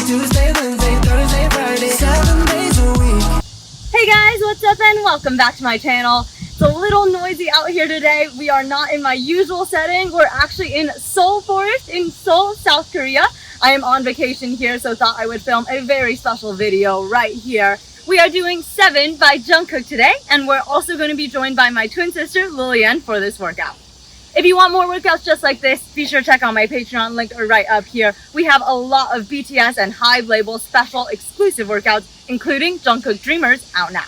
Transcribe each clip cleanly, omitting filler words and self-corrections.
Tuesday, Wednesday, Thursday, Friday, 7 days a week. Hey guys, what's up and welcome back to my channel. It's a little noisy out here today. We are not in my usual setting. We're actually in Seoul Forest in Seoul, South Korea. I am on vacation here, so thought I would film a very special video right here. We are doing 7 by Jungkook today, and we're also going to be joined by my twin sister Lillian for this workout. If you want more workouts just like this, be sure to check out my Patreon link right up here. We have a lot of BTS and HYBE label special exclusive workouts, including Jungkook Dreamers, out now.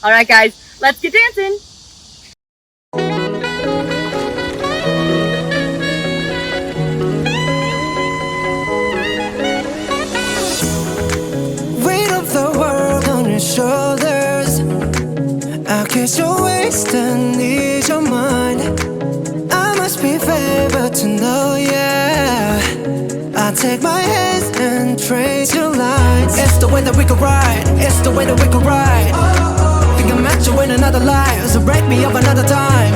Alright guys, let's get dancing! Weight of the world on your shoulders, I'll kiss your waist and ease your mind. I must be favored to know, yeah. I'll take my hands and trace your lines. It's the way that we could ride, it's the way that we could ride. Think I met you in another life, so break me up another time.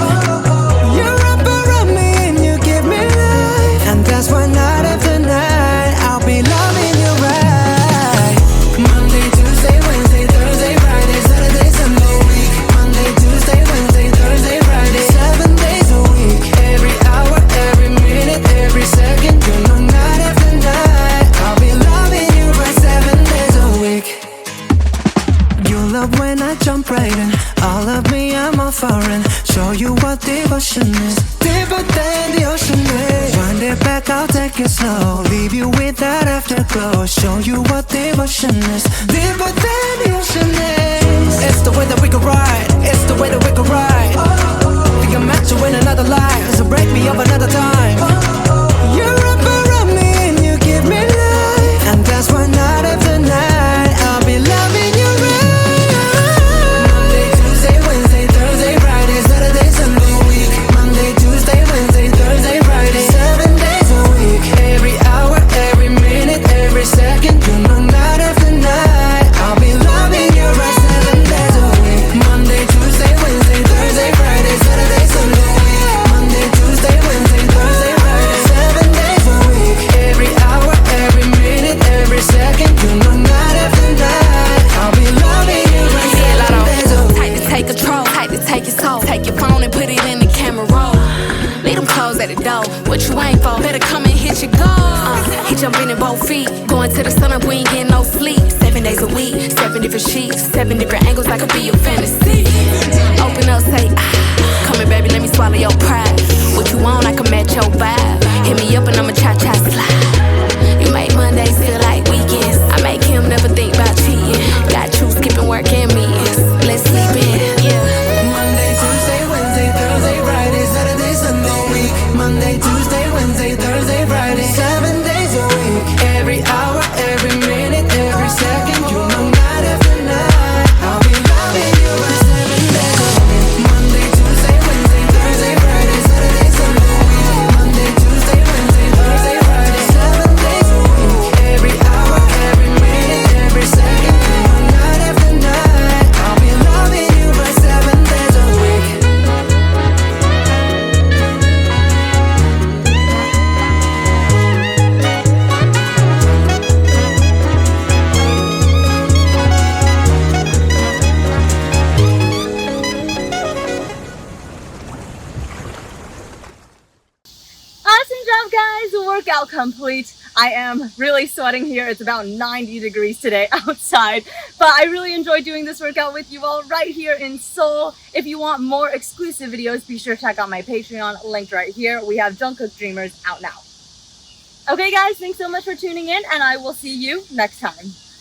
You wrap around me and you give me life, and that's why night after night I'll be loving you right. Monday, Tuesday, Wednesday, Thursday, Friday, Saturday, Sunday, week. Monday, Tuesday, Wednesday, Thursday, Friday, 7 days a week. Every hour, every minute, every second, you know night after night I'll be loving you for 7 days a week. You love when I jump right in, all of me I'm all foreign. Show you what devotion is, deeper than the ocean is. Wind it back, I'll take it slow, leave you with that afterglow. Show you what devotion is, deeper than the ocean is. It's the way that we could ride, it's the way that we could ride. Think I met you in another life, so break me up another time. You wrap around me and you give me life, and that's why night after night I'll be loving you right. Monday, Tuesday, Wednesday, Thursday, Friday, Saturday, Sunday, week. Monday, Tuesday, Wednesday, Thursday, Friday, 7 days a week. Every hour, every minute, every second, you know night after night I'll be loving you right 7 days a week. Monday, Tuesday, Wednesday, Thursday, Friday, Saturday, Sunday, week. Monday, Tuesday, Wednesday, Thursday, Friday, 7 days a week. Every hour, every minute, every second, you know night after night I'll be loving you right 7 days a week. Tight to take control, tight to take your soul. Take your phone and put it in the camera roll. Leave them clothes at the door. What you ain't for? Better come and hit your goal. He jumping in both feet. Going to the sun up, we ain't getting no sleep. 7 days a week, 7 different sheets, 7 different angles. I could be your fantasy. Open up, say ah. Come here, baby, let me swallow your pride. What you want, I can match your vibe. Hit me up and I'ma cha-cha slide. You make Mondays feel like weekends. I make him never think about cheating. Got you skipping work and meetings. Let's sleep in, yeah. Monday, Tuesday, Wednesday, Thursday, Friday, Saturday, Sunday, week. Monday, Tuesday, Wednesday, Thursday, Friday, 7 days a week. Every hour, every minute, every second, you know night after night I'll be loving you for 7 days a week. Monday, Tuesday, Wednesday, Thursday, Friday, Saturday, Sunday, week. Monday, Tuesday, Wednesday, Thursday, Friday, 7 days a week. Every hour, every minute, every second, you know night after night I'll be loving you for 7 days a week. Awesome job guys! Workout complete. I am really sweating here. It's about 90 degrees today outside, but I really enjoyed doing this workout with you all right here in Seoul. If you want more exclusive videos, be sure to check out my Patreon linked right here. We have Jungkook Dreamers out now. Okay guys, thanks so much for tuning in, and I will see you next time.